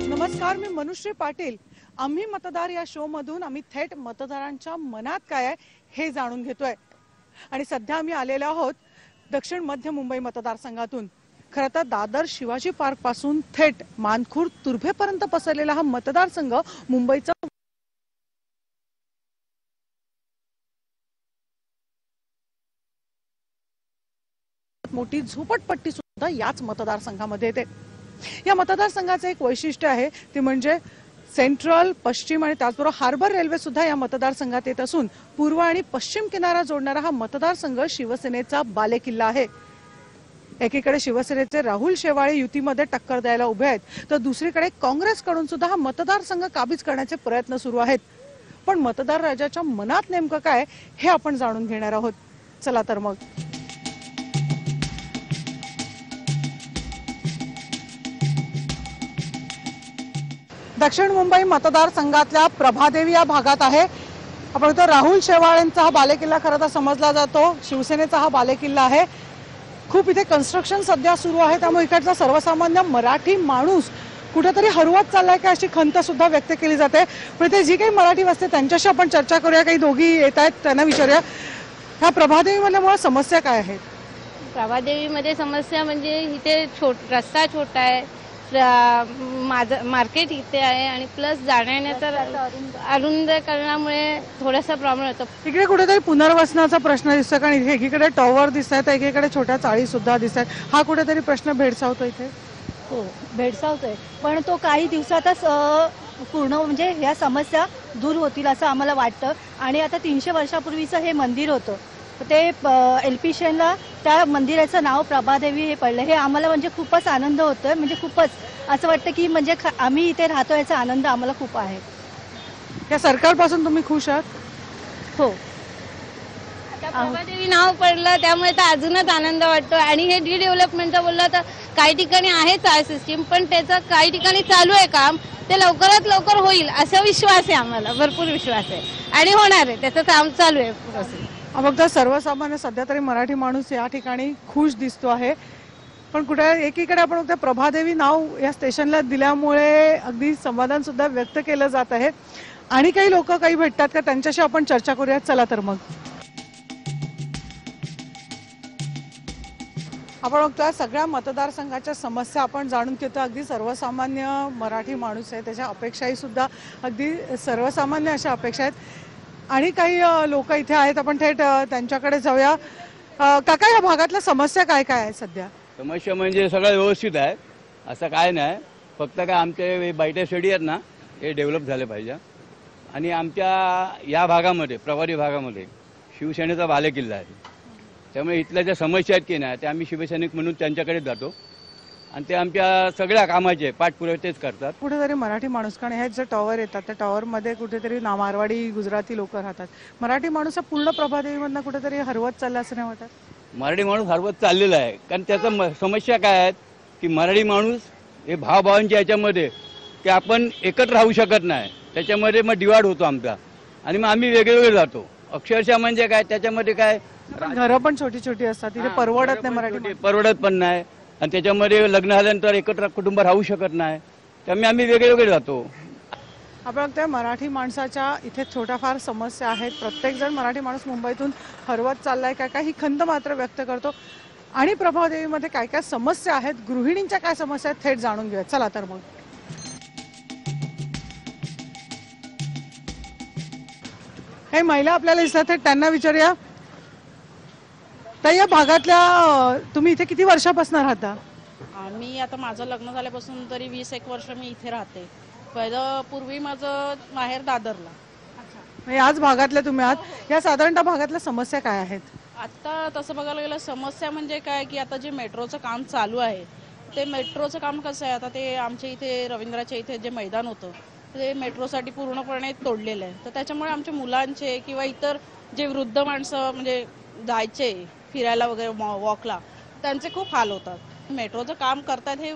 नमस्कार, मी मनुश्री पाटील। आम्ही मतदार या शो मधून आम्ही थेट मतदारांच्या मनात काय आहे हे जाणून घेतोय आणि सध्या आम्ही आलेलो आहोत दक्षिण मध्य मुंबई मतदारसंघातून। खरं तर दादर शिवाजी पार्क पासून थेट मानखुर्द तुर्भेपर्यंत पसरलेला हा मतदारसंघ मुंबईचा मोठी झोपडपट्टी सुद्धा याच मतदारसंघामध्ये येते। या मतदारसंघाचे एक वैशिष्ट्य आहे ते म्हणजे सेंट्रल, पश्चिम आणि त्याचबरोबर हार्बर रेल्वे सुद्धा या मतदारसंघात येत असून पूर्व आणि पश्चिम किनारा जोडणारा हा मतदारसंघ शिवसेनेचा बालेकिल्ला आहे। एकीकडे शिवसेनेचे राहुल शेवाळे युतीमध्ये टक्कर द्यायला उभे आहेत तर दुसरीकडे काँग्रेसकडून सुद्धा हा मतदारसंघ काबीज करण्याचे प्रयत्न सुरू आहेत। पण मतदार राजाच्या मनात नेमकं काय हे आपण जाणून घेणार आहोत। चला तर मग दक्षिण मुंबई मतदारसंघातल्या प्रभादेवी या भागात आहे। आपण तो राहुल शेवाळेंचा हा बालेकिल्ला खरं तर समजला जातो, शिवसेनेचा हा बालेकिल्ला आहे। खूप इथे कन्स्ट्रक्शन सध्या सुरू आहे त्यामुळे इकडचा सर्वसामान्य मराठी माणूस कुठेतरी हरवत चाललाय का अशी खंत सुद्धा व्यक्त केली जाते। पण ते जी काही मराठी वस्ती त्यांच्याशी आपण चर्चा करूया। काही दोघी येत आहेत त्यांना विचारूया, ह्या प्रभादेवीमध्ये मुळात समस्या काय आहेत? प्रभादेवीमध्ये समस्या म्हणजे इथे रस्ता छोटा आहे, मार्केट इथे आहे आणि प्लस जाण्याचा अरुंद करण्यामुळे थोडासा प्रॉब्लेम होतो। इकडे कुठेतरी पुनर्वसनाचा प्रश्न दिसतो कारण इथे एकीकडे टॉवर दिसत आहेत, एकीकडे छोट्या चाळी सुद्धा दिसत आहेत। हा कुठेतरी प्रश्न भेडसावतो इथे? हो, भेडसावतोय, पण तो काही दिवसातच पूर्ण म्हणजे ह्या समस्या दूर होतील असं आम्हाला वाटतं। आणि आता 300 वर्षापूर्वीचं हे मंदिर होतं ते एलपिशनला त्या मंदिराचं नाव प्रभादेवी हे पडलं। हे आम्हाला म्हणजे खूपच आनंद होतोय, म्हणजे खूपच असं वाटतं की म्हणजे आम्ही इथे राहतो याचा आनंद आम्हाला खूप आहे। या सरकारपासून तुम्ही खुश आहात? हो, प्रभादेवी नाव पडलं त्यामुळे तर अजूनच आनंद वाटतो। आणि हे डिडेव्हलपमेंटचं बोललं तर काही ठिकाणी आहे चाळ सिस्टीम, पण त्याचं काही ठिकाणी चालू आहे काम, ते लवकरात लवकर होईल असा विश्वास आहे आम्हाला, भरपूर विश्वास आहे आणि होणार आहे, त्याचं काम चालू आहे प्रोसेस। फक्त सर्वसामान्य सध्या तरी मराठी माणूस या ठिकाणी खुश दिसतो आहे। पण कुठे एकीकडे आपण बघतो प्रभादेवी नाव या स्टेशनला दिल्यामुळे अगदी समाधान सुद्धा व्यक्त केलं जात आहे। आणि काही लोक काही भेटतात का त्यांच्याशी आपण चर्चा करूया। चला तर मग आपण बघतोय सगळ्या मतदारसंघाच्या समस्या आपण जाणून घेतो। अगदी सर्वसामान्य मराठी माणूस आहे, त्याच्या अपेक्षाही सुद्धा अगदी सर्वसामान्य अशा अपेक्षा आहेत। आणि काही लोक इथे आहेत, आपण थेट त्यांच्याकडे जाऊया। काका, या भागातल्या समस्या काय काय आहे सध्या? समस्या म्हणजे सगळं व्यवस्थित आहे, असं काय नाही, फक्त काय आमचे बायटे स्टडी आहेत ना हे डेव्हलप झाले पाहिजे। आणि आमच्या या भागामध्ये प्रभारी भागामध्ये शिवसेनेचा बालेकिल्ला आहे, त्यामुळे इथल्या ज्या समस्या आहेत की नाही ते आम्ही शिवसैनिक म्हणून त्यांच्याकडे जातो आणि ते आमच्या सगळ्या कामाचे पाठपुरावे तेच करतात। कुठेतरी मराठी माणूस, कारण हे जे टॉवर येतात त्या टॉवरमध्ये कुठेतरी मारवाडी गुजराती लोक राहतात, मराठी माणूस पूर्ण प्रभादेवीमधनं कुठेतरी हरवत चालला असं नाही वाटत? मराठी माणूस हरवत चाललेला आहे, कारण त्याचं समस्या काय आहेत की मराठी माणूस हे भावभावांच्या याच्यामध्ये की आपण एकत्र राहू शकत नाही, त्याच्यामध्ये मग डिवाइड होतो आमचा आणि मग आम्ही वेगवेगळे जातो। अक्षरशः म्हणजे काय त्याच्यामध्ये काय घरं पण छोटी छोटी असतात, तिथे परवडत नाही, मराठी परवडत पण नाही आणि त्याच्यामध्ये लग्न झाल्यानंतर एकत्र कुटुंब राहू शकत नाही, त्यामुळे आम्ही वेगळे जातो। आपण त्या मराठी माणसाच्या इथे छोट्याफार समस्या आहेत। प्रत्येक जण मराठी माणूस मुंबईतून हरवत चाललाय का ही खंत मात्र व्यक्त करतो। आणि प्रभादेवीमध्ये काय काय समस्या आहेत, गृहिणींच्या काय समस्या आहेत थेट जाणून घेऊया। चला तर मग हे महिला आपल्याला दिसतात त्यांना विचारूया। तर या भागातल्या तुम्ही इथे किती वर्षापासून राहता? मी आता माझं लग्न झाल्यापासून तरी 20-1 वर्ष मी इथे राहते। पहिलं पूर्वी माझं माहेर दादरला। अच्छा, याच भागातल्या तुम्ही आहात। या साधारणतः भागातल्या समस्या काय आहेत? आता तसं बघायला गेलं समस्या म्हणजे काय की आता जे मेट्रोचं काम चालू आहे ते मेट्रोचं काम कसं आहे, आता ते आमच्या इथे रवींद्राच्या इथे जे मैदान होतं ते मेट्रोसाठी पूर्णपणे तोडलेलं आहे। तर त्याच्यामुळे आमच्या मुलांचे किंवा इतर जे वृद्ध माणसं म्हणजे जायचे फिरायला वगैरे वॉकला, त्यांचे खूप हाल होतात। मेट्रोचं काम करतात हे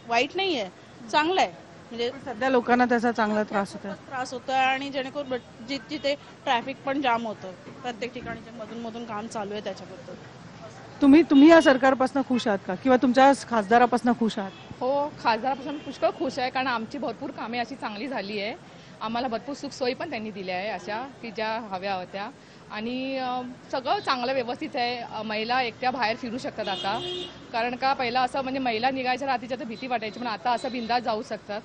वाईट नाही आहे, चांगलं आहे, म्हणजे सध्या लोकांना त्याचा चांगला त्रास होतो. त्रास होतोय आणि जेणेकरून जिथे ट्रॅफिक पण जाम होतं प्रत्येक ठिकाणी जे मधून मधून काम चालू आहे त्याच्याबद्दल. तुम्ही या सरकारपासून खुश आहात का किंवा तुमच्या खासदारापासून खुश आहात? हो, खासदारापासून पुष्कळ खुश आहे कारण आमची भरपूर कामे अशी चांगली झाली आहे. आम्हाला भरपूर सुखसोयी पण त्यांनी दिल्या आहे अशा की ज्या हव्या होत्या आणि सगळं चांगलं व्यवस्थित आहे. महिला एकट्या बाहेर फिरू शकतात आता, कारण का पहिला असं म्हणजे महिला निघायच्या रात्रीच्या तर भीती वाटायची, पण आता असं बिंदास जाऊ शकतात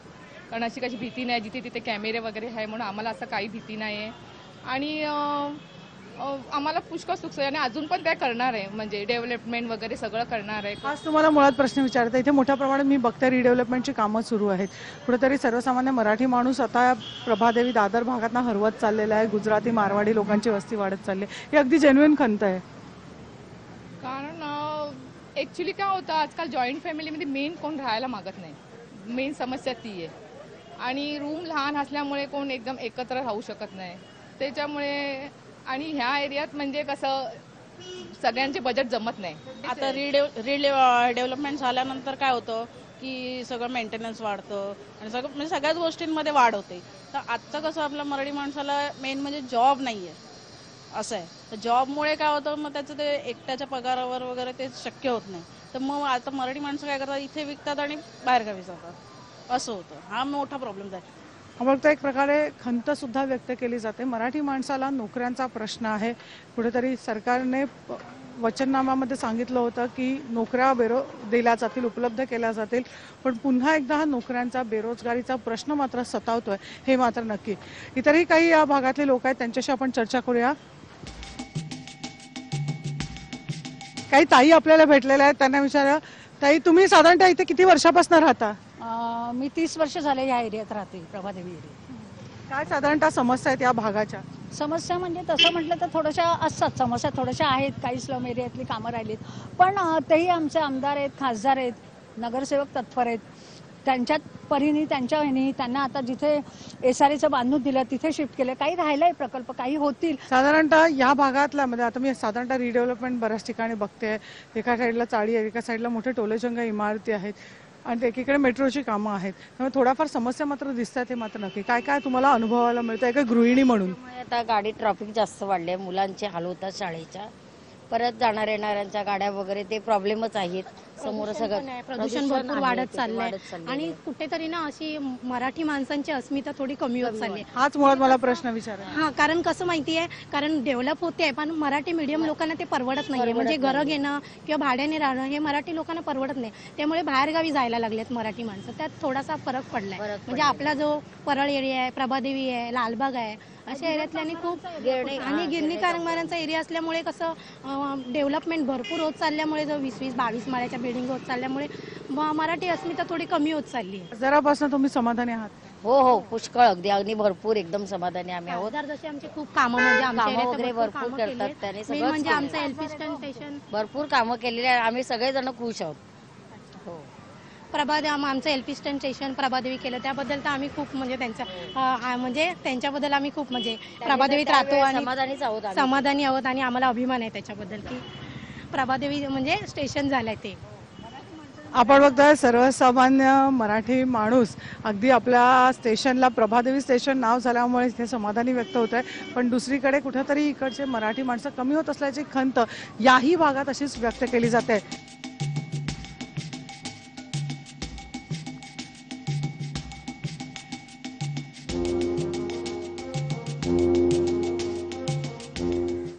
कारण अशी कशी भीती नाही. जिथे तिथे कॅमेरे वगैरे आहे म्हणून आम्हाला असं काही भीती नाही आहे आणि आम्हाला पुष्कळ सुखसोयी आणि अजून पण काय करणार आहे म्हणजे डेव्हलपमेंट वगैरे सगळं करणार आहे. आज तुम्हाला मुळात प्रश्न विचारता इथे मोठ्या प्रमाणात मी बघते रिडेव्हलपमेंटची कामं सुरू आहेत. कुठेतरी सर्वसामान्य मराठी माणूस आता प्रभादेवी दादर भागातनं हरवत चाललेला आहे. गुजराती मारवाडी लोकांची वस्ती वाढत चालली आहे. ही अगदी जेन्युइन खंत आहे. कारण ॲक्च्युली काय होतं आजकाल जॉईंट फॅमिलीमध्ये मेन कोण राहायला मागत नाही. मेन समस्या ती आहे आणि रूम लहान असल्यामुळे कोण एकदम एकत्र राहू शकत नाही त्याच्यामुळे. आणि ह्या एरियात म्हणजे कसं सगळ्यांचे बजेट जमत नाही. आता डेव्हलपमेंट झाल्यानंतर काय होतं की सगळं मेंटेनन्स वाढतं आणि सगळं म्हणजे सगळ्याच गोष्टींमध्ये वाढ होते. तर आत्ता कसं आपल्या मराठी माणसाला मेन म्हणजे जॉब नाही आहे असं आहे. तर जॉबमुळे काय होतं मग त्याचं ते एकट्याच्या पगारावर वगैरे ते शक्य होत नाही. तर मग आता मराठी माणसं काय करतात इथे विकतात आणि बाहेरगावी जातात असं होतं. हा मोठा प्रॉब्लेम आहे. आपण एक प्रकारे खंत सुद्धा व्यक्त केली जाते. मराठी माणसाला नोकऱ्यांचा प्रश्न आहे. कुठेतरी सरकारने वचननामामध्ये सांगितलं होतं की नोकऱ्या दिल्या जातील, उपलब्ध केल्या जातील, पण पुन्हा एकदा हा नोकऱ्यांचा बेरोजगारीचा प्रश्न मात्र सतावतोय हे मात्र नक्की. इतरही काही या भागातले लोक आहेत त्यांच्याशी आपण चर्चा करूया. काही ताई आपल्याला भेटलेल्या आहेत त्यांना विचारूया. ताई, तुम्ही साधारणतः इथे किती वर्षापासून राहता? मी 30 वर्ष झाले या एरियात राहते, प्रभादेवी एरियात. काय साधारणतः समस्या आहेत या भागाच्या? समस्या म्हणजे तसं म्हटलं तर थोड्याशा असतात समस्या, थोड्याशा आहेत. काही स्लम एरियातली कामं राहिलीत, पण तेही आमचे आमदार आहेत, खासदार आहेत, नगरसेवक तत्पर आहेत. त्यांच्यात परीने त्यांच्या ह्यानी त्यांना आता जिथे SRA बांधून दिलं तिथे शिफ्ट केलं. काही राहिलंय प्रकल्प, काही होतील. साधारणतः या भागातल्या मध्ये आता मी साधारणतः रिडेव्हलपमेंट बऱ्याच ठिकाणी बघते. एका साईडला चाळी आहे, एका साईडला मोठे टोलेजंग इमारती आहेत आणि एकीकडे मेट्रोची कामं आहेत. त्यामुळे थोडाफार समस्या मात्र दिसतात हे मात्र नक्की. काय काय तुम्हाला अनुभवायला मिळतं एका गृहिणी म्हणून? आता गाडी ट्रॅफिक जास्त वाढले, मुलांचे हाल होतात शाळेच्या, परत जाणार येणाऱ्यांच्या गाड्या वगैरे ते प्रॉब्लेमच आहेत. समोर सगळं प्रदूषण भरपूर वाढत चाललंय आणि कुठेतरी ना अशी मराठी माणसांची अस्मिता थोडी कमी होत चालली. हाच मुळात मला प्रश्न विचारायचा. हा, कारण कसं माहितीये, कारण डेव्हलप होते पण मराठी मीडियम लोकांना ते परवडत नाहीये. म्हणजे घरं घेणं किंवा भाड्याने राहणं हे मराठी लोकांना परवडत नाही. त्यामुळे बाहेरगावी जायला लागलेत मराठी माणसं. त्यात थोडासा फरक पडलाय. म्हणजे आपला जो परळ एरिया आहे, प्रभादेवी आहे, लालबाग आहे, अशा एरियातल्यानी खूप आणि गिरणी कामगारांचा एरिया असल्यामुळे कसं डेव्हलपमेंट भरपूर होत चालल्यामुळे जो 20-22 माळ्याच्या बिल्डिंग होत चालल्यामुळे मराठी अस्मिता थोडी कमी होत चालली आहे. जरापासून तुम्ही समाधानी आहात? हो हो, पुष्कळ, अगदी अगदी भरपूर एकदम समाधानी आम्ही आहोत. जसे आमचे खूप कामं म्हणजे आमच्या एरियात वगैरे भरपूर करतात त्याने, सगळं म्हणजे आमचं LP स्टेशन भरपूर कामं केलेली आहे. आम्ही सगळेजण खुश आहोत. हो, आमचं LP स्टेशन प्रभादेवी केलं त्याबद्दल तर आम्ही खूप म्हणजे म्हणजे त्यांच्याबद्दल आम्ही खूप म्हणजे प्रभादेवीत राहतो आणि समाधानीच आहोत आम्ही. समाधानी आहोत आणि आम्हाला अभिमान आहे त्याच्याबद्दल की प्रभादेवी म्हणजे स्टेशन झालंय ते. आपण बघतोय सर्वसामान्य मराठी माणूस अगदी आपल्या स्टेशनला प्रभादेवी स्टेशन नाव झाल्यामुळे इथे समाधानी व्यक्त होत आहे. पण दुसरीकडे कुठेतरी इकडचे मराठी माणसं कमी होत असल्याची खंत याही भागात अशीच व्यक्त केली जाते.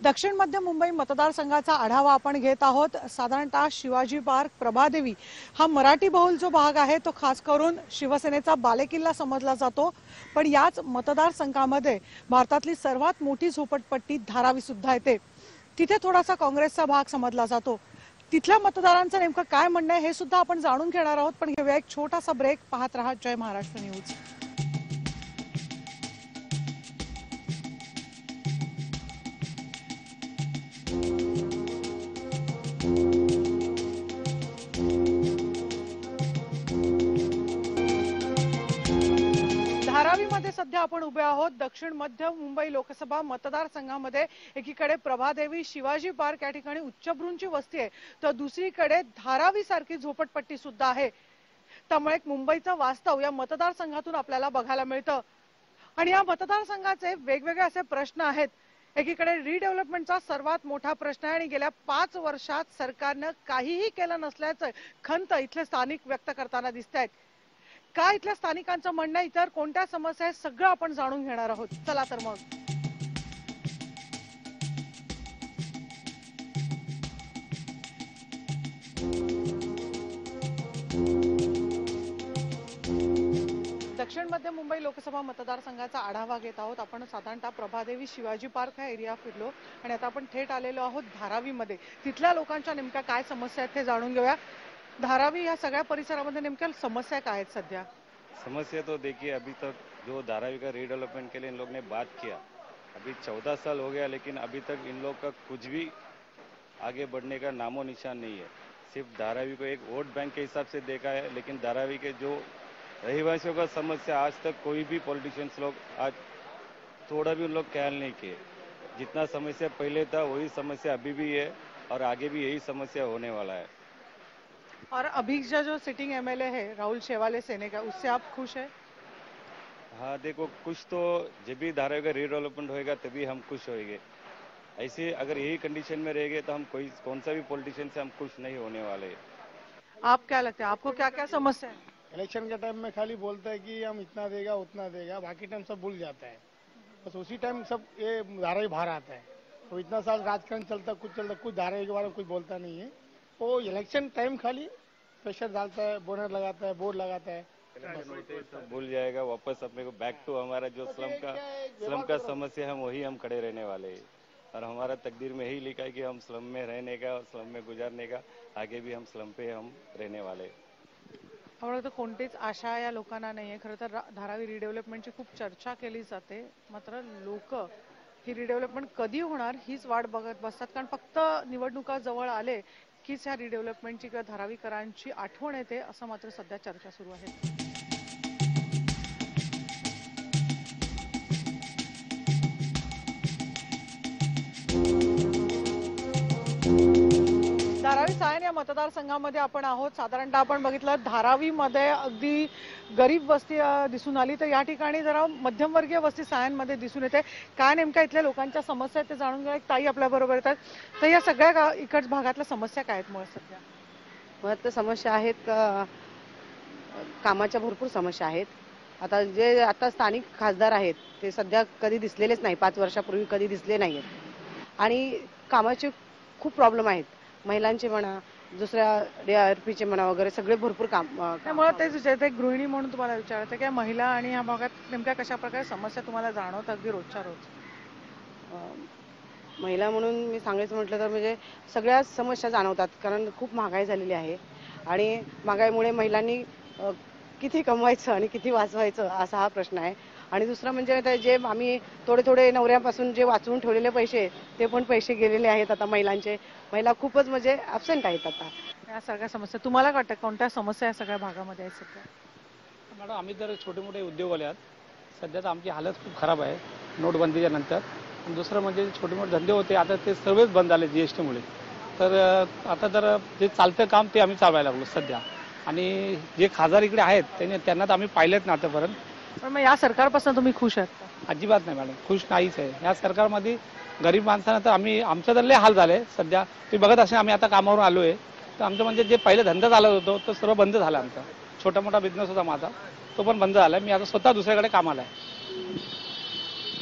दक्षिण मध्य मुंबई मतदारसंघाचा आढावा आपण घेत आहोत. साधारणतः शिवाजी पार्क, प्रभादेवी हा मराठी बहुल जो भाग आहे तो खास करून शिवसेनेचा बालेकिल्ला समजला जातो. पण याच मतदारसंघामध्ये भारतातली सर्वात मोठी झोपडपट्टी धारावी सुद्धा येते. तिथे थोडासा काँग्रेसचा भाग समजला जातो. तिथल्या मतदारांचं नेमकं काय म्हणणं आहे हे सुद्धा आपण जाणून घेणार आहोत. पण घेऊया एक छोटासा ब्रेक. पाहत रहा जय महाराष्ट्र न्यूज. धारावीमध्ये सध्या आपण उभे आहोत. दक्षिण मध्य मुंबई लोकसभा मतदारसंघामध्ये एकीकडे प्रभादेवी, शिवाजी पार्क या ठिकाणी उच्चभ्रूंची वस्ती आहे, तर दुसरीकडे धारावी सारखी झोपडपट्टी सुद्धा आहे. त्यामुळे एक मुंबईचं वास्तव या मतदारसंघातून आपल्याला बघायला मिळतं आणि या मतदारसंघाचे वेगवेगळे असे प्रश्न आहेत. एकीकडे रिडेव्हलपमेंटचा सर्वात मोठा प्रश्न आहे आणि गेल्या 5 वर्षात सरकारनं काहीही केलं नसल्याचं खंत इथले स्थानिक व्यक्त करताना दिसत आहेत. काय इथल्या स्थानिकांचं म्हणणं, इतर कोणत्या समस्या आहेत, सगळं आपण जाणून घेणार आहोत. चला तर मग. दक्षिण मध्य मुंबई लोकसभा मतदारसंघाचा आढावा घेत आहोत आपण. साधारणतः प्रभादेवी शिवाजी पार्क हा एरिया फिरलो आणि आता आपण थेट आलेलो आहोत धारावीमध्ये. तिथल्या लोकांच्या नेमक्या काय समस्या आहेत ते जाणून घेऊया. धारावी या सगळ्या परिसरामध्ये नेमक्या समस्या काय आहेत सध्या? समस्या तो देखिए, अभी तक जो धारावी का रीडेवलपमेंट के लिए इन लोग ने बात किया, अभी 14 साल हो गया, लेकिन अभी तक इन लोग का कुछ भी आगे बढ़ने का नामो निशान नहीं है. सिर्फ धारावी को एक वोट बैंक के हिसाब से देखा है, लेकिन धारावी के जो रहवासियों का समस्या आज तक कोई भी पॉलिटिशियंस लोग आज थोड़ा भी उन लोग ख्याल नहीं किए. जितना समस्या पहले था वही समस्या अभी भी है और आगे भी यही समस्या होने वाला है. और अभी जो सिटिंग एमएलए है राहुल शेवाले सेने का, उससे आप खुश है? हाँ देखो, कुछ तो जब भी धारावी का रीडेवलपमेंट होएगा तभी हम खुश होएंगे. ऐसे अगर यही कंडीशन में रहेंगे तो हम कौन सा भी पॉलिटिशियन से हम खुश नहीं होने वाले. आप क्या लगता है, आपको क्या क्या समस्या है? इलेक्शन के टाइम में खाली बोलता है कि हम इतना देगा उतना देगा, बाकी टाइम सब भूल जाता है. बस उसी टाइम सब ये धारावी बाहर आता है. तो इतना साल राजकारण चलता, कुछ धारावी के बारे में कुछ बोलता नहीं है. वो इलेक्शन टाइम खाली प्रेशर डालता है, बोनर लगाता है, बोर्ड लगाता है, सब भूल जाएगा. वापस अपने को बैक टू हमारा जो स्लम का समस्या हम वही हम खड़े रहने वाले हैं. और हमारा तकदीर में यही लिखा है कि हम स्लम में रहने का और स्लम में गुजारने का, आगे भी हम स्लम पे हम रहने वाले हैं. तर कोणतीच आशा या लोकांना नाहीये. खरं तर धारावी रिडेव्हलपमेंटची खूप चर्चा केली जाते, मात्र लोक ही रिडेव्हलपमेंट कधी होणार हीच वाट बघत बसतात. कारण फक्त निवडणुका जवळ आले कीच ह्या रिडेव्हलपमेंटची किंवा धारावीकरांची आठवण येते, असं मात्र सध्या चर्चा सुरू आहे. धारावी सायन या मतदारसंघामध्ये आपण आहोत. साधारणतः आपण बघितलं धारावीमध्ये अगदी गरीब वस्ती दिसून आली, तर या ठिकाणी जरा मध्यमवर्गीय वस्ती सायनमध्ये दिसून येते. काय नेमक्या इथल्या लोकांच्या समस्या आहेत ते जाणून घ्या. एक ताई आपल्या बरोबर येतात. तर या सगळ्या इकडच्या भागातल्या समस्या काय आहेत? मुळे सध्या मुळात तर समस्या आहेत, कामाच्या भरपूर समस्या आहेत. आता स्थानिक खासदार आहेत ते सध्या कधी दिसलेलेच नाही, 5 वर्षापूर्वी कधी दिसले नाहीत. आणि कामाचे खूप प्रॉब्लेम आहेत, महिलांचे म्हणा, दुसऱ्या DRPचे म्हणा वगैरे सगळे भरपूर काम. त्यामुळे तेच विचारते, एक गृहिणी म्हणून तुम्हाला विचारते की महिला आणि या भागात नेमक्या कशा प्रकारे समस्या तुम्हाला जाणवतात अगदी रोजच्या रोज? महिला म्हणून मी सांगायचं म्हटलं तर म्हणजे सगळ्या समस्या जाणवतात. कारण खूप महागाई झालेली आहे आणि महागाईमुळे महिलांनी किती कमवायचं आणि किती वाचवायचं असा हा प्रश्न आहे. आणि दुसरं म्हणजे जे आम्ही थोडे नवऱ्यापासून जे वाचवून ठेवलेले पैसे, ते पण पैसे गेलेले आहेत आता महिलांचे. महिला खूपच म्हणजे ॲब्सेंट आहेत आता. या सगळ्या समस्या तुम्हाला वाटतं कोणत्या समस्या या सगळ्या भागामध्ये आहेत सध्या? मॅडम, आम्ही तर छोटे मोठे उद्योगवाले आहात. सध्या तर आमची हालत खूप खराब आहे नोटबंदीच्या नंतर. आणि दुसरं म्हणजे छोटे मोठे धंदे होते, आता ते सर्वच बंद झाले GST मुळे. तर आता तर जे चालतं काम ते आम्ही चालवायला लागलो सध्या. आणि जे खासदार इकडे आहेत त्यांना तर आम्ही पाहिलेत ना आतापर्यंत. पण मग या सरकारपासून तुम्ही खुश आहात? अजिबात नाही मॅडम, खुश नाहीच आहे. या सरकारमध्ये गरीब माणसांना तर आमचं तर लय हाल झाले. सध्या तुम्ही बघत असेल, आम्ही आता कामावरून आलो आहे, तर आमचं म्हणजे जे पहिले धंदा चालत होतो तो सर्व बंद झाला. आमचा छोटा मोठा बिझनेस होता माझा, तो पण बंद झाला. मी आता स्वतः दुसऱ्याकडे कामाला आहे.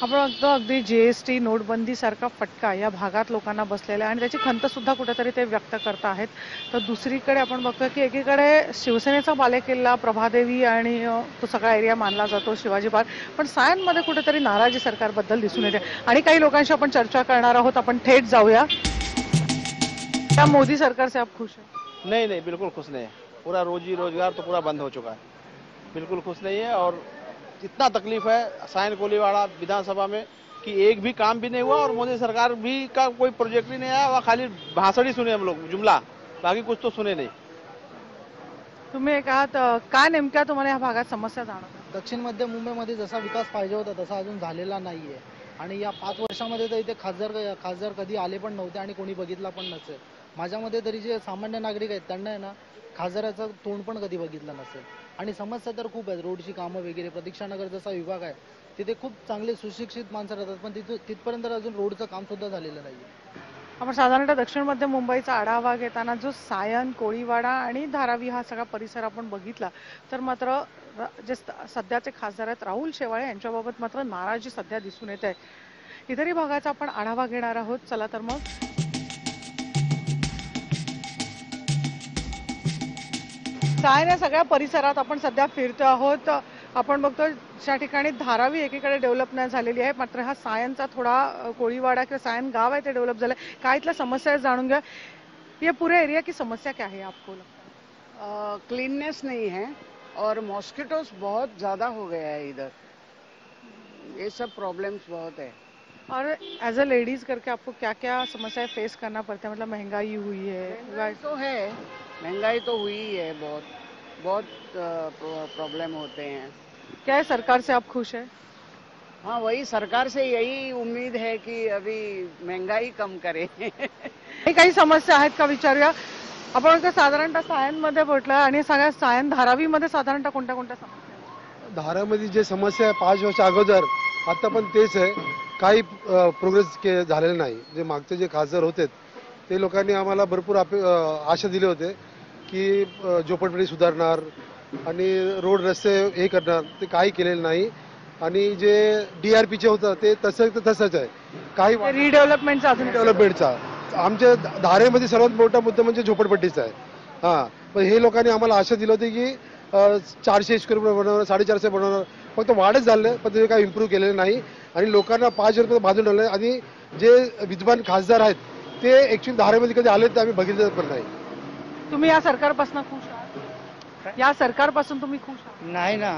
आपण बघतो अगदी GST नोटबंदी सारखा फटका या भागात लोकांना बसलेला आहे आणि त्याची खंत सुद्धा कुठेतरी ते व्यक्त करत आहेत. तर दुसरीकडे आपण बघतो की एकीकडे शिवसेनेचा बालेकिल्ला प्रभादेवी आणि तो सगळा एरिया मानला जातो, शिवाजी पार्क, पण सायनमध्ये कुठेतरी नाराजी सरकारबद्दल दिसून येते. आणि काही लोकांशी आपण चर्चा करणार आहोत. आपण थेट जाऊया. क्या मोदी सरकार से आप खुश है? नहीं, बिल्कुल खुश नहीं है. पूरा रोजी रोजगार तो पूरा बंद हो चुका है. बिल्कुल खुश नहीं है. और इतना तकलीफ है सायन कोलीवाड़ा विधानसभा में कि एक भी काम भी नहीं हुआ और मोदी सरकार भी का कोई प्रोजेक्ट ही नहीं आया. वह खाली भाषण ही सुने हम लोग, जुमला, बाकी कुछ तो सुने नहीं. तुम्ही एक आहात, काय नेमक्या तुम्हाला या भागात समस्या जाणवतात? दक्षिण मध्य मुंबईमध्ये जसा विकास पाहिजे होता तसा अजून झालेला नाहीये. आणि या 5 वर्षामध्ये तर इथे खासदार कधी आले पण नव्हते आणि कोणी बघितला पण नसेल. माझ्यामध्ये तरी जे सामान्य नागरिक आहेत त्यांना आहे ना खासदाराचं तोंड पण कधी बघितलं नसेल. आणि समस्या तर खूप आहेत, रोडची कामं वगैरे. प्रतीक्षानगर जसा विभाग आहे तिथे खूप चांगले सुशिक्षित माणसं राहतात, पण तिथपर्यंत अजून रोडचं काम सुद्धा झालेलं नाही. आपण साधारणतः दक्षिण मध्य मुंबईचा आढावा घेताना जो सायन, कोळीवाडा आणि धारावी हा सगळा परिसर आपण बघितला तर मात्र जे सध्याचे खासदार आहेत राहुल शेवाळे यांच्याबाबत मात्र नाराजी सध्या दिसून येत आहे. इतरही भागाचा आपण आढावा घेणार आहोत. चला तर मग सायन या सगळ्या परिसरात आपण सध्या फिरतो आहोत. आपण बघतो ज्या ठिकाणी धारावी एकीकडे डेव्हलप नाही झालेली आहे, मात्र हा सायनचा थोडा कोळीवाडा किंवा सायन गाव आहे ते डेव्हलप झालंय. काय इथल्या समस्या आहे जाणून घ्या. ये पूरे एरिया की समस्या क्या है आपको लगता है? क्लीननेस नहीं है और मॉस्किटोस बहुत ज़्यादा हो गया है इधर, ये सब प्रॉब्लम्स बहुत है. और एज अ लेडीज करके आपको क्या क्या समस्याएं फेस करना पड़ता है? मतलब महंगाई हुई है, महंगाई तो हुई है, बहुत प्रॉब्लम होते हैं. क्या है सरकार से आप खुश है? हाँ, वही सरकार से यही उम्मीद है कि अभी महंगाई कम करे. काही समस्या आहेत का विचारूया. आपण साधारणतः सायन मध्ये म्हटलं आणि सगळ्या सायन धारावी मध्ये साधारणतः कोणत्या कोणत्या समस्या? धारामध्ये जे समस्या आहे 5 वर्ष अगोदर आता पण तेच आहे. काही प्रोग्रेस झालेलं नाही. जे मागचे जे खासदार होते ते लोकांनी आम्हाला भरपूर आशा दिले होते की झोपडपट्टी सुधारणार आणि रोड रस्ते हे करणार, ते काही केलेलं नाही. आणि जे DRPचे होतं ते तसंच आहे. काही रिडेव्हलपमेंटचा डेव्हलपमेंटचा आमच्या धारेमध्ये सर्वात मोठा मुद्दा म्हणजे झोपडपट्टीचा आहे. हां, पण हे लोकांनी आम्हाला आशा दिली होती की 400 स्क्वेअर फूट बनवणार, 450 बनवणार. फक्त वाढच झालं, पण ते काही इम्प्रूव्ह केलेलं नाही. आणि लोकांना 5 रुपये बांधून ठेवलं. आणि जे विद्यमान खासदार आहेत ते ऍक्च्युअली धारेमध्ये कधी आले तर आम्ही बघितलं पण नाही. तुम्ही या सरकारपासून खुश आहात? या सरकारपासून तुम्ही खुश आहात? नहीं ना,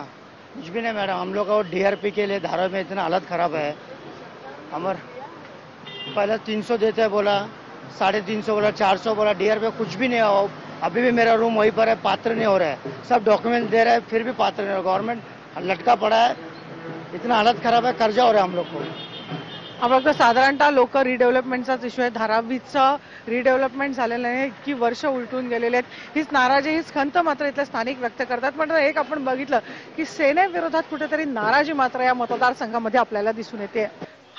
कुछ भी नहीं मैडम. हम लोग को DRP के लिए धारा में इतना हालत खराब है. हमारे पहले 300 देते हैं बोला, 350 बोला, 400 बोला. DRP कुछ भी नहीं हो. अभी भी मेरा रूम वहीं पर है, पात्र नहीं हो रहा है. सब डॉक्यूमेंट दे रहे हैं फिर भी पात्र नहीं हो रहा. गवर्नमेंट लटका पड़ा है, इतना हालत खराब है, कर्जा हो रहा है हम लोग को. आपण साधारणतः लोक रिडेव्हलपमेंटचाच इश्यू आहे. धारावीचं रिडेव्हलपमेंट झालेलं नाही, इतकी वर्ष उलटून गेलेली आहेत. हीच नाराजी, हीच खंत मात्र इथले स्थानिक व्यक्त करतात. मात्र एक आपण बघितलं की सेनेविरोधात कुठेतरी नाराजी मात्र या मतदारसंघामध्ये आपल्याला दिसून येते.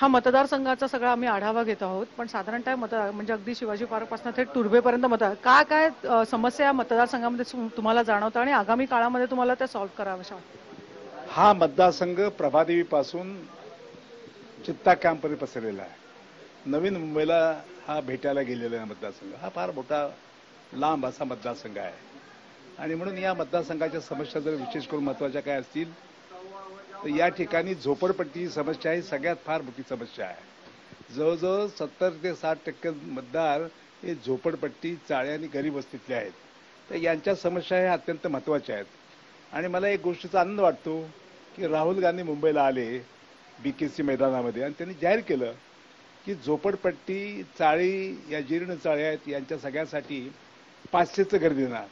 हा मतदारसंघाचा सगळा आम्ही आढावा घेत आहोत, पण साधारणतः म्हणजे अगदी शिवाजी पार्कपासून थेट तुर्भेपर्यंत काय काय समस्या या मतदारसंघामध्ये तुम्हाला जाणवतं आणि आगामी काळामध्ये तुम्हाला त्या सॉल्व्ह कराव्याशा वाटतात? हा मतदारसंघ प्रभादेवीपासून चित्ता कॅम्पपर्यंत पसरलेला आहे. नवीन मुंबईला हा भेटायला गेलेला मतदारसंघ. हा फार मोठा लांब असा मतदारसंघ आहे. आणि म्हणून या मतदारसंघाच्या समस्या जर विशेष करून महत्वाच्या काय असतील तर या ठिकाणी झोपडपट्टी समस्या ही सगळ्यात फार मोठी समस्या आहे. जवळजवळ 70 ते 60% मतदार हे झोपडपट्टी, चाळे आणि गरीब वस्तीतले आहेत. तर यांच्या समस्या ह्या अत्यंत महत्वाच्या आहेत. आणि मला एक गोष्टीचा आनंद वाटतो की राहुल गांधी मुंबईला आले BKC मैदानामध्ये आणि त्यांनी जाहीर केलं की झोपडपट्टी, चाळी, या जीर्ण चाळी आहेत यांच्या सगळ्यासाठी 500चं घर देणार.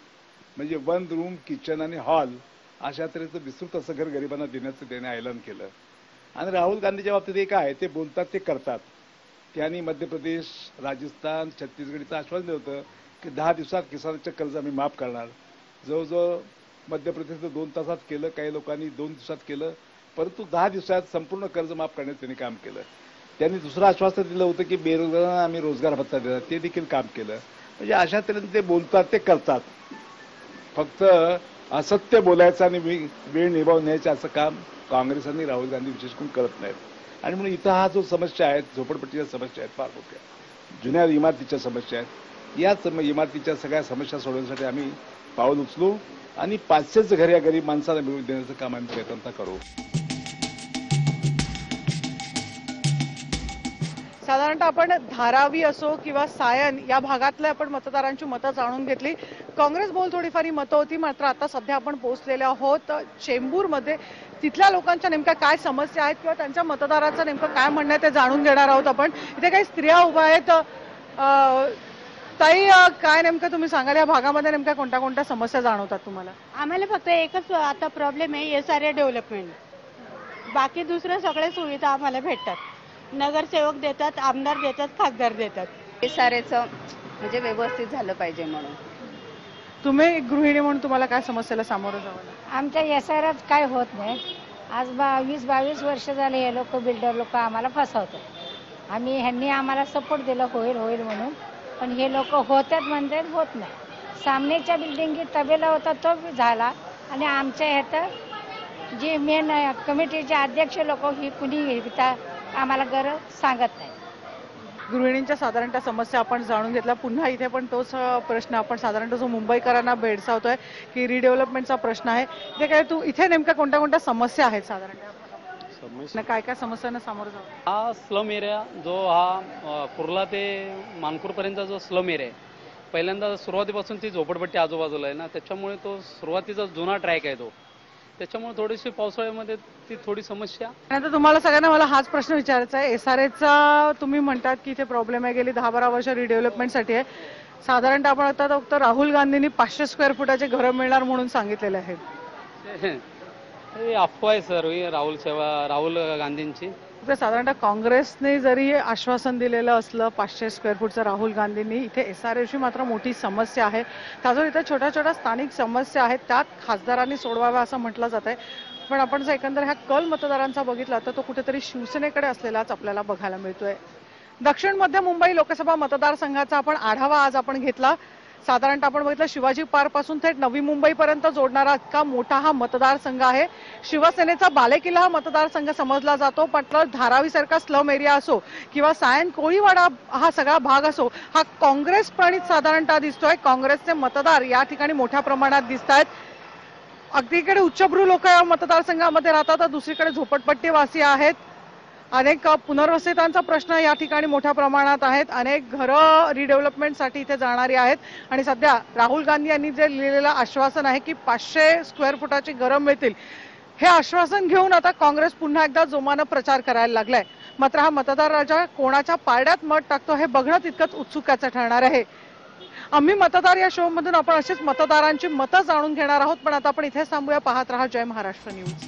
म्हणजे 1 रूम, किचन आणि हॉल अशा तऱ्हेचं विस्तृत असं घर गरिबांना देण्याचं त्याने ऐलान केलं. आणि राहुल गांधीच्या बाबतीत एक आहे, ते बोलतात ते करतात. त्यांनी मध्य प्रदेश, राजस्थान, छत्तीसगडचं आश्वासन दिलं होतं की 10 दिवसात किसानाचं कर्ज आम्ही माफ करणार. जवळजवळ मध्य प्रदेशचं 2 तासात केलं, काही लोकांनी 2 दिवसात केलं, परंतु 10 दिवसात संपूर्ण कर्ज माफ करण्याचं त्यांनी काम केलं. त्यांनी दुसरं आश्वासन दिलं होतं की बेरोजगारांना आम्ही रोजगार भत्ता देणार, ते देखील काम केलं. म्हणजे अशा तऱ्हेने ते बोलतात ते करतात. फक्त असत्य बोलायचं आणि वेळ निभावून न्यायचं असं काम काँग्रेस आणि राहुल गांधी विशेष करून करत नाहीत. आणि म्हणून इथं हा जो समस्या आहेत, झोपडपट्टीच्या समस्या आहेत फार मोठ्या, जुन्या इमारतीच्या समस्या आहेत. याच इमारतीच्या सगळ्या समस्या सोडवण्यासाठी आम्ही पाऊल उचलू आणि 500चं घर या गरीब माणसाला मिळवून देण्याचं काम आम्ही प्रयत्न करू. साधारणतः आपण धारावी असो किंवा सायन या भागातल्या आपण मतदारांची मतं जाणून घेतली. काँग्रेस बोल थोडीफारी मतं होती, मात्र आता सध्या आपण पोहोचलेले आहोत चेंबूरमध्ये. तिथल्या लोकांच्या नेमक्या काय समस्या आहेत किंवा त्यांच्या मतदाराचं नेमकं काय म्हणणं आहे ते जाणून घेणार आहोत आपण. इथे काही स्त्रिया उभ्या आहेत. ताई, काय नेमकं तुम्ही सांगाल या भागामध्ये नेमक्या कोणत्या कोणत्या समस्या जाणवतात तुम्हाला? आम्हाला फक्त एकच आता प्रॉब्लेम आहे, SRA डेव्हलपमेंट. बाकी दुसरं सगळे सुविधा आम्हाला भेटतात. नगरसेवक देतात, आमदार देतात, खासदार देतात. सारेचं म्हणजे व्यवस्थित झालं पाहिजे म्हणून. तुम्ही एक गृहिणी म्हणून तुम्हाला काय समस्येला सामोरं जावं लागलं? आमच्या एसआरएफ काय होत नाही. आज 22 वर्ष झाले हे लोक बिल्डर लोक आम्हाला फसवतात. ह्यांनी आम्हाला सपोर्ट दिला होईल होईल म्हणून, पण हे लोक होतात म्हणजे होत नाही. सामनेच्या बिल्डिंगी तबेला होता तो झाला आणि आमच्या ह्यात जे मेन कमिटीचे अध्यक्ष लोक ही कुणी आम्हाला गरज सांगत नाही. गृहिणींच्या साधारणतः समस्या आपण जाणून घेतल्या. पुन्हा इथे पण तोच प्रश्न आपण साधारणतः जो मुंबईकरांना भेडसावतोय की रिडेव्हलपमेंटचा प्रश्न आहे. ते काय तू इथे नेमक्या कोणत्या कोणत्या समस्या आहेत साधारणतः काय काय समस्यांना सामोरं जावं? हा स्लम एरिया जो हा कुर्ला ते मानपूरपर्यंतचा जो स्लम एरिया आहे, पहिल्यांदा सुरुवातीपासून ती झोपडपट्टी आजूबाजूला आहे ना, त्याच्यामुळे तो सुरुवातीचा जुना ट्रॅक आहे तो, त्याच्यामुळे थोडीशी पावसाळ्यामध्ये ती थोडी समस्या. आता तुम्हाला सगळ्यांना मला हाच प्रश्न विचारायचा आहे. एसआरएचा तुम्ही म्हणतात की इथे प्रॉब्लेम आहे, गेली 10-12 वर्ष रिडेव्हलपमेंटसाठी आहे. साधारणतः आपण आता फक्त राहुल गांधींनी 500 स्क्वेअर फुटाचे घरं मिळणार म्हणून सांगितलेले आहेत. हे अफवा आहे सर राहुल गांधींची. साधारणतः काँग्रेसने जरी आश्वासन दिलेलं असलं 500 स्क्वेअर फूटचं राहुल गांधींनी, इथे एसआरएची मात्र मोठी समस्या आहे. त्याजवळ इथे छोट्या छोट्या स्थानिक समस्या आहेत, त्यात खासदारांनी सोडवाव्या असं म्हटलं जात आहे. पण आपण जर एकंदर ह्या कल मतदारांचा बघितला तर तो कुठेतरी शिवसेनेकडे असलेलाच आपल्याला बघायला मिळतोय. दक्षिण मध्य मुंबई लोकसभा मतदारसंघाचा आपण आढावा आज आपण घेतला. साधारणतः आपण बघितलं शिवाजी पार्क पासून थेट नवी मुंबईपर्यंत जोडणारा इतका मोठा हा मतदारसंघ आहे. शिवसेनेचा बालेकिल्ला हा मतदारसंघ समजला जातो. पण धारावी सारखा स्लम एरिया असो किंवा सायन कोळीवाडा हा सगळा भाग असो, हा काँग्रेस प्रणित साधारणतः दिसतोय. काँग्रेसचे मतदार या ठिकाणी मोठ्या प्रमाणात दिसत आहेत. अगदीकडे उच्चभ्रू लोक या मतदारसंघामध्ये राहतात, तर दुसरीकडे झोपडपट्टीवासी आहेत. अनेक पुनर्वसितांचा प्रश्न या ठिकाणी मोठ्या प्रमाणात आहेत. अनेक घरं रिडेव्हलपमेंटसाठी इथे जाणारी आहेत. आणि सध्या राहुल गांधी यांनी जे लिहिलेलं आश्वासन आहे की 500 स्क्वेअर फुटाची घरं मिळतील, हे आश्वासन घेऊन आता काँग्रेस पुन्हा एकदा जोमानं प्रचार करायला लागलाय. मात्र हा मतदार राजा कोणाच्या पारड्यात मत टाकतो हे बघणं तितकंच उत्सुकाचं ठरणार आहे. आम्ही मतदार या शो मधून आपण अशीच मतदारांची मतं जाणून घेणार आहोत. पण आता आपण इथेच थांबूया. पाहत रहा जय महाराष्ट्र न्यूज.